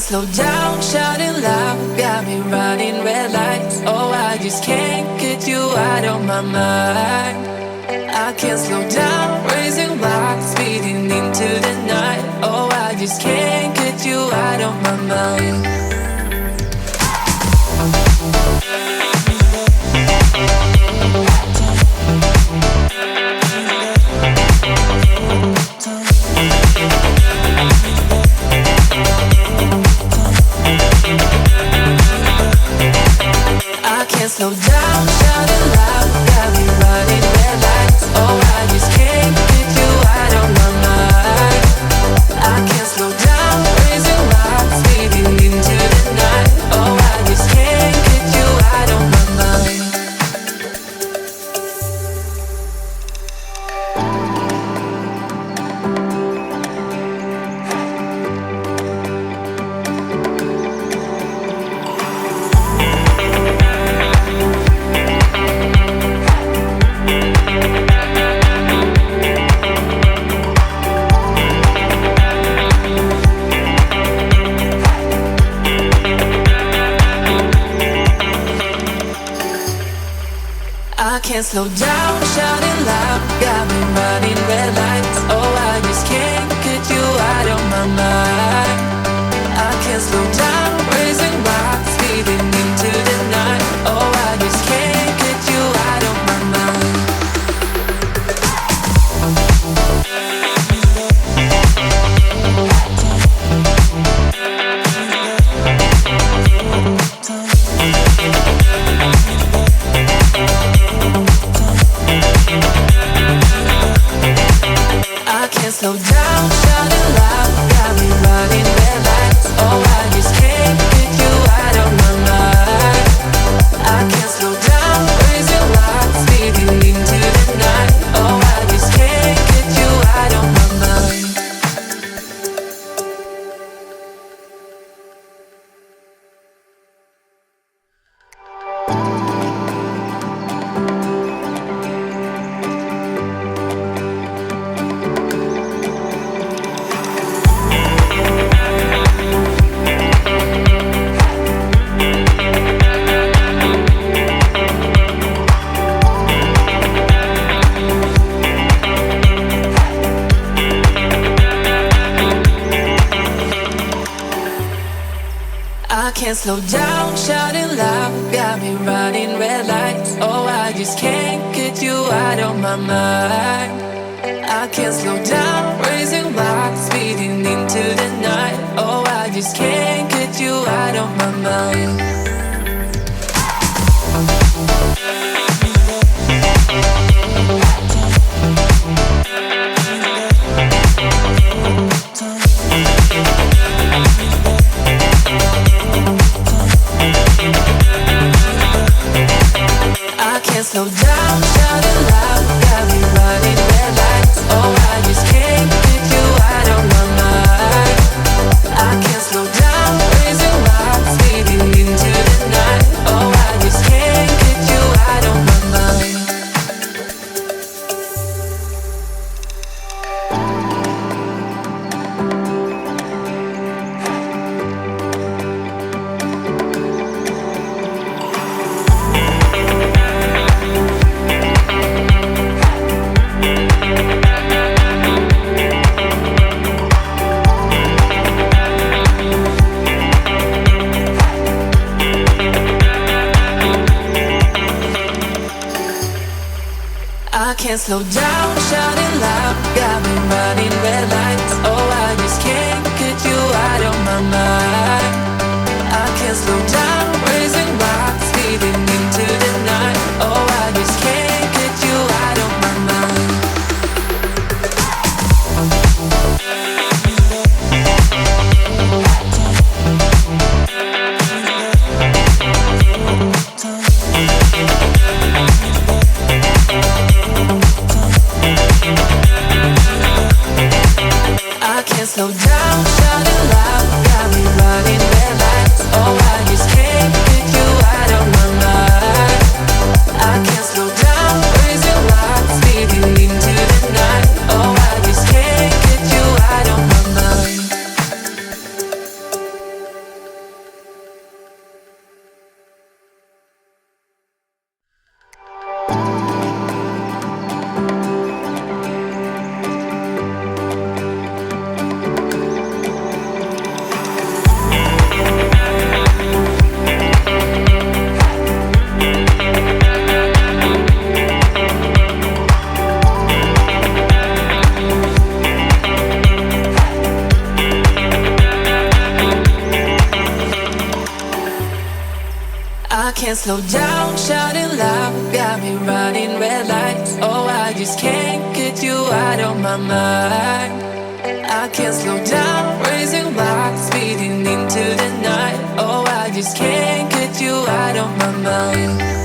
slow down, shouting loud, got me running red lights. Oh, I just can't get you out of my mind. I can't slow down, raising my speeding into the night. Oh, I just can't get you out of my mind. I can't slow down, shouting loud, got me running red lights. Oh, I just can't get you out of my mind. I can't slow down, raising my speeding into the night. Oh, I just can't get you out of my mind. I can't slow down, shouting loud, got me running red lights. Oh, I just can't get you out of my mind. I can't slow down, raising my speeding into the night. Oh, I just can't get you out of my mind. I can't slow down, shouting loud, got me running red lights. Oh, I just can't get you out of my mind. I can't slow down, raising my speeding into the night. Oh, I just can't get you out of my mind. I can't slow down, shouting loud, got me running red lights. Oh, I just can't get you out of my mind. I can't slow down, raising my speeding into the night. Oh, I just can't get you out of my mind. I can't slow down, shouting loud, got me running red lights. Oh, I just can't get you out of my mind. I can't slow down, raising my speeding into the night. Oh, I just can't get you out of my mind. I can't slow down, shouting loud, got me running red lights. Oh, I just can't get you out of my mind. I can't slow down, raising my speeding into the night. Oh, I just can't get you out of my mind. I can't slow down, shouting loud, got me running red I can't slow down, shouting loud, got me running red lights. Oh, I just can't get you out of my mind. I can't slow down, raising lights, speeding into the night. Oh, I just can't get you out of my mind.